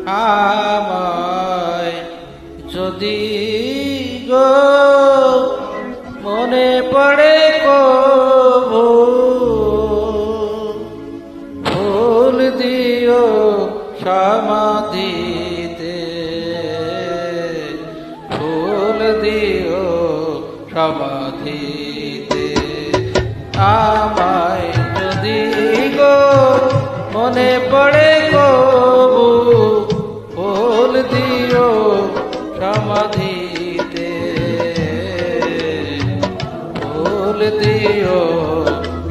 আমায় যদি গো মনে পড়ে কবু, ফুল দিও সমাধিতে, ফুল দিও সমাধিতে। আমায় যদি গো মনে পড়ে কবু, ফুল দিও সমাধিতে, ফুল দিও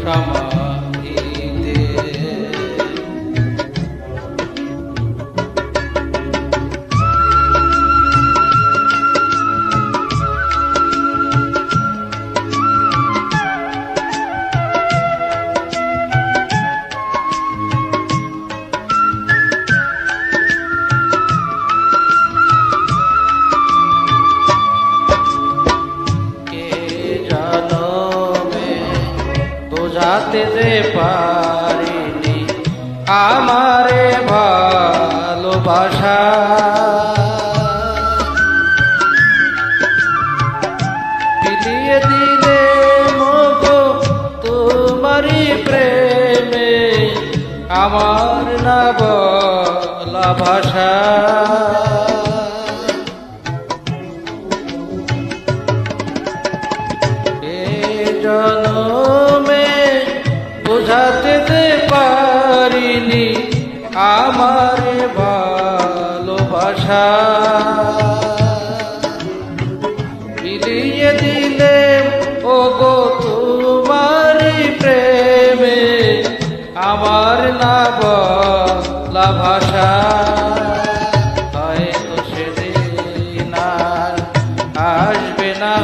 সমাধিতে। বোঝাতে যে পারিনি আমারে ভালোবাসা, বিলিয়ে দিলে মোগো তোমারি প্রেমে, আমার না বলা ভাষা। জনমে বোঝাতে যে পারিনি আমার ভালোবাসা, বিলিয়ে দিলে ওগো তোমার প্রেমে, আমার না বলা ভাষা। হয়তো সেদিন আর আসবে না,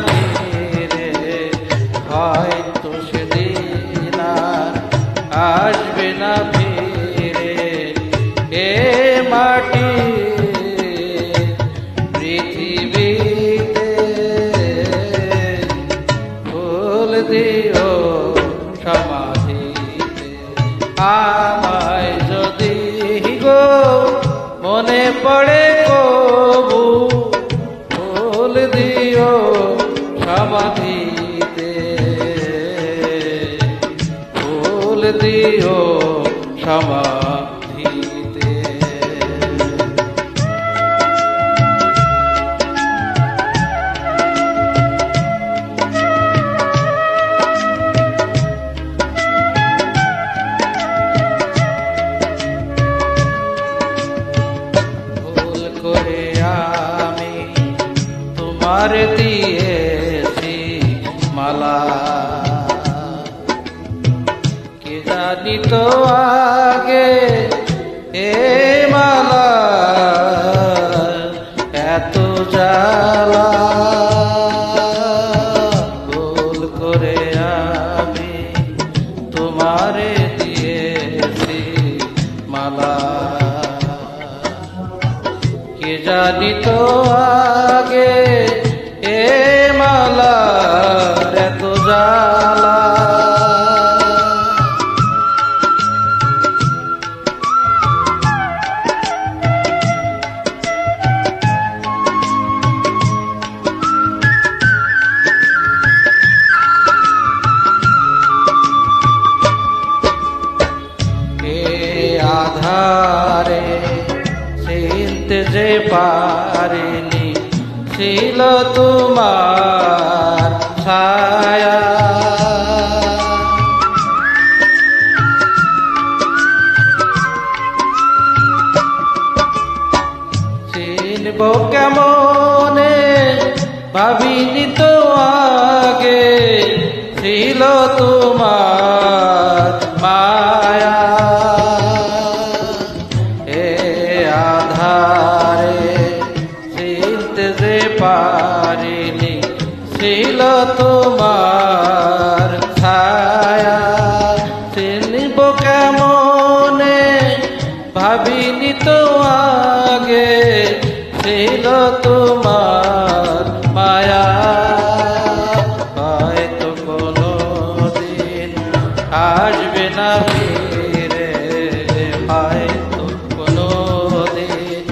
হয়তো সেদিন আর আসবে না ফিরে। এ মাটি পৃথিবীতে ফুল দিও সমাধিতে। আমায় যদি গো মনে পড়ে কবু, ফুল দিও সমাধিতে, ফুল দিও সমাধিতে। ভুল করে আমি তোমার দিয়েছি মালা, কে জানি তো আগে এ মালা এত জ্বালা। ভুল করে আমি তোমারে দিয়েছি মালা, কে জানি তো আগে এ মালা এত জ্বালা। আধারে চিনতে যে পারিনি ছিল তোমার ছায়া, চিনব কেমনে ভাবিনি তো আগে ছিল তোমার মায়া। পারিনি ছিল তোমার ছায়া, চিনব কেমনে ভাবিনি তো আগে ছিল তোমার মায়া। হয়তো কোনো দিন আসবে না ফিরে, হয়তো কোনো দিন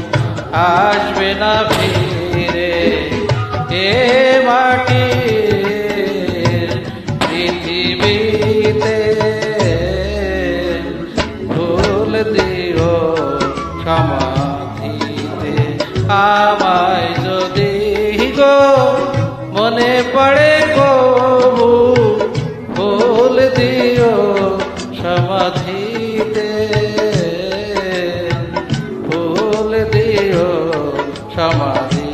আসবে না ফিরে এ মাটির পৃথিবীতে। ভুল দিও সমাধিতে আমায় যদি গো মনে পড়ে কবু, ভুল দিও সমাধিতে, ভুল দিও সমাধি।